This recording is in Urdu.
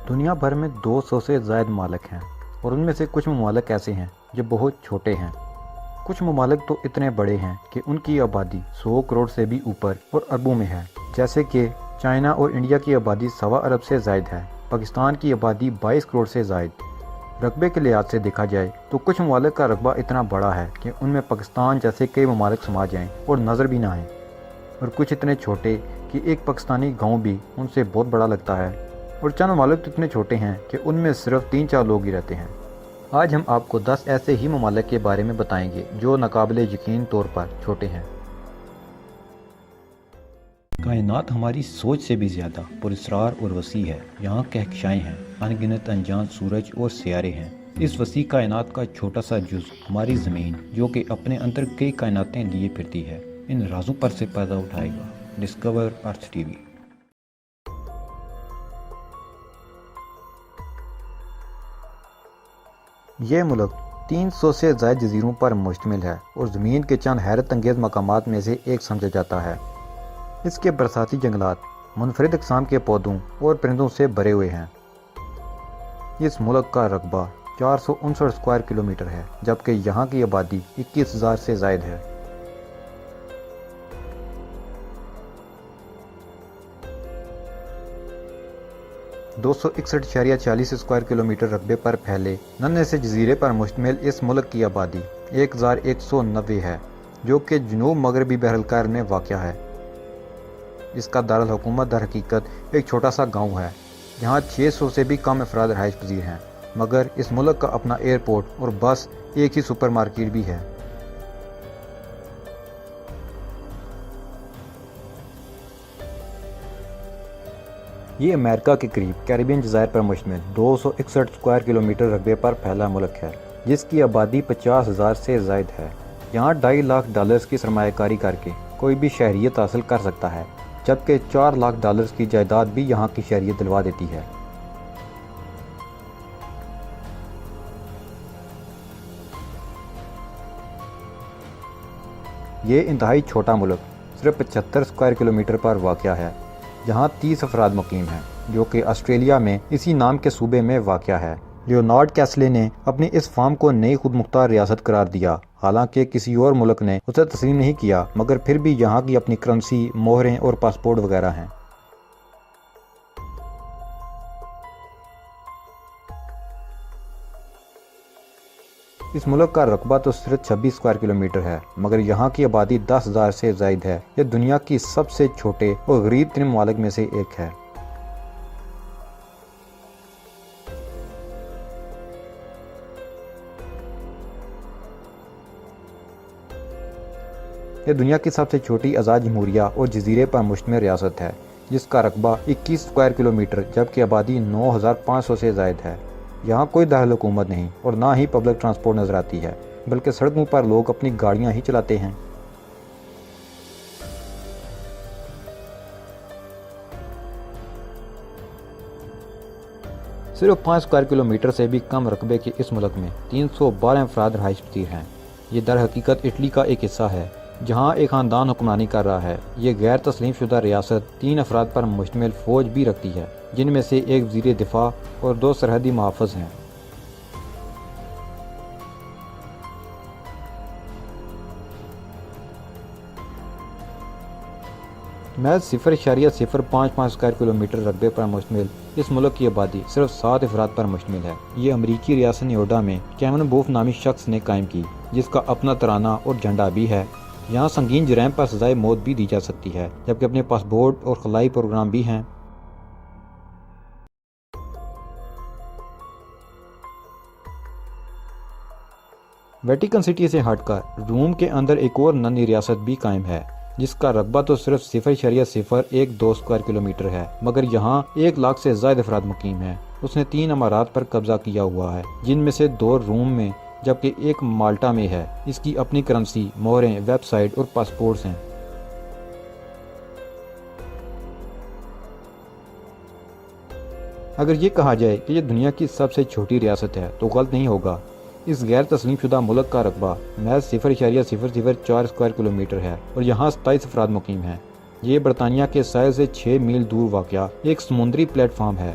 دنیا بھر میں 200 سے زائد ممالک ہیں اور ان میں سے کچھ ممالک ایسے ہیں جو بہت چھوٹے ہیں۔ کچھ ممالک تو اتنے بڑے ہیں کہ ان کی آبادی 100 کروڑ سے بھی اوپر اور اربوں میں ہے، جیسے کہ چائنا اور انڈیا کی آبادی 1.25 ارب سے زائد ہے، پاکستان کی آبادی 22 کروڑ سے زائد۔ رقبے کے لحاظ سے دیکھا جائے تو کچھ ممالک کا رقبہ اتنا بڑا ہے کہ ان میں پاکستان جیسے کئی ممالک سما جائیں اور نظر بھی نہ آئیں، اور کچھ اتنے چھوٹے کہ ایک پاکستانی گاؤں بھی ان سے بہت بڑا لگتا ہے، اور چند ممالک تو اتنے چھوٹے ہیں کہ ان میں صرف 3-4 لوگ ہی رہتے ہیں۔ آج ہم آپ کو 10 ایسے ہی ممالک کے بارے میں بتائیں گے جو ناقابل یقین طور پر چھوٹے ہیں۔ کائنات ہماری سوچ سے بھی زیادہ پراسرار اور وسیع ہے۔ یہاں کہکشائیں ہیں، ان گنت انجان سورج اور سیارے ہیں۔ اس وسیع کائنات کا چھوٹا سا جز ہماری زمین، جو کہ اپنے اندر کئی کائناتیں لیے پھرتی ہے، ان رازوں پر سے پردہ اٹھائے گا۔ ڈسکور ارتھ ٹی وی۔ یہ ملک 300 سے زائد جزیروں پر مشتمل ہے اور زمین کے چند حیرت انگیز مقامات میں سے ایک سمجھا جاتا ہے۔ اس کے برساتی جنگلات منفرد اقسام کے پودوں اور پرندوں سے بھرے ہوئے ہیں۔ اس ملک کا رقبہ 459 اسکوائر کلومیٹر ہے، جبکہ یہاں کی آبادی 21,000 سے زائد ہے۔ (261.40 اسکوائر کلومیٹر رقبے پر پھیلے ننھے سے جزیرے پر مشتمل اس ملک کی آبادی 1,190 ہے، جو کہ جنوب مغربی بحر الکاہل میں واقع ہے۔ اس کا دارالحکومت در حقیقت ایک چھوٹا سا گاؤں ہے، جہاں 600 سے بھی کم افراد رہائش پذیر ہیں، مگر اس ملک کا اپنا ایئرپورٹ اور بس ایک ہی سپر مارکیٹ بھی ہے۔ یہ امریکہ کے قریب کیریبین جزائر پر مشتمل 261 اسکوائر کلومیٹر رقبے پر پھیلا ملک ہے، جس کی آبادی 50,000 سے زائد ہے۔ یہاں $2.5 لاکھ کی سرمایہ کاری کر کے کوئی بھی شہریت حاصل کر سکتا ہے، جبکہ $4 لاکھ کی جائیداد بھی یہاں کی شہریت دلوا دیتی ہے۔ یہ انتہائی چھوٹا ملک صرف 75 اسکوائر کلومیٹر پر واقع ہے۔ یہاں 30 افراد مقیم ہیں، جو کہ آسٹریلیا میں اسی نام کے صوبے میں واقع ہے۔ لیونارڈ کیسلے نے اپنی اس فارم کو نئی خود مختار ریاست قرار دیا، حالانکہ کسی اور ملک نے اسے تسلیم نہیں کیا، مگر پھر بھی یہاں کی اپنی کرنسی، مہریں اور پاسپورٹ وغیرہ ہیں۔ اس ملک کا رقبہ تو صرف 26 اسکوائر کلومیٹر ہے، مگر یہاں کی آبادی 10,000 سے زائد ہے۔ یہ دنیا کی سب سے چھوٹے اور غریب ترین ممالک میں سے ایک ہے۔ یہ دنیا کی سب سے چھوٹی آزاد جمہوریہ اور جزیرے پر مشتمل ریاست ہے، جس کا رقبہ 21 اسکوائر کلومیٹر جبکہ آبادی 9,500 سے زائد ہے۔ یہاں کوئی دارالحکومت نہیں اور نہ ہی پبلک ٹرانسپورٹ نظر آتی ہے، بلکہ سڑکوں پر لوگ اپنی گاڑیاں ہی چلاتے ہیں۔ صرف 5 اسکوائر کلومیٹر سے بھی کم رقبے کے اس ملک میں 312 افراد رہائش پذیر ہیں۔ یہ در حقیقت اٹلی کا ایک حصہ ہے، جہاں ایک خاندان حکمرانی کر رہا ہے۔ یہ غیر تسلیم شدہ ریاست 3 افراد پر مشتمل فوج بھی رکھتی ہے، جن میں سے ایک وزیر دفاع اور 2 سرحدی محافظ ہیں۔ محض 0.055 اسکوائر کلومیٹر رقبے پر مشتمل اس ملک کی آبادی صرف 7 افراد پر مشتمل ہے۔ یہ امریکی ریاست نیوڈا میں کیمن بوف نامی شخص نے قائم کی، جس کا اپنا ترانہ اور جھنڈا بھی ہے۔ یہاں سنگین جرائم پر سزائے موت بھی دی جا سکتی ہے، جبکہ اپنے پاسپورٹ اور خلائی پروگرام بھی ہیں۔ ویٹیکن سٹی سے ہٹ کر روم کے اندر ایک اور ننھی ریاست بھی قائم ہے، جس کا رقبہ تو صرف 0.012 اسکوائر کلومیٹر ہے، مگر یہاں 1 لاکھ سے زائد افراد مقیم ہیں۔ اس نے 3 امارات پر قبضہ کیا ہوا ہے، جن میں سے 2 روم میں جبکہ 1 مالٹا میں ہے۔ اس کی اپنی کرنسی، مہریں، ویب سائٹ اور پاسپورٹس ہیں۔ اگر یہ کہا جائے کہ یہ دنیا کی سب سے چھوٹی ریاست ہے تو غلط نہیں ہوگا۔ اس غیر تسلیم شدہ ملک کا رقبہ محض 0.004 اسکوائر کلومیٹر ہے اور یہاں 27 افراد مقیم ہیں۔ یہ برطانیہ کے ساحل سے 6 میل دور واقع ایک سمندری پلیٹ فارم ہے۔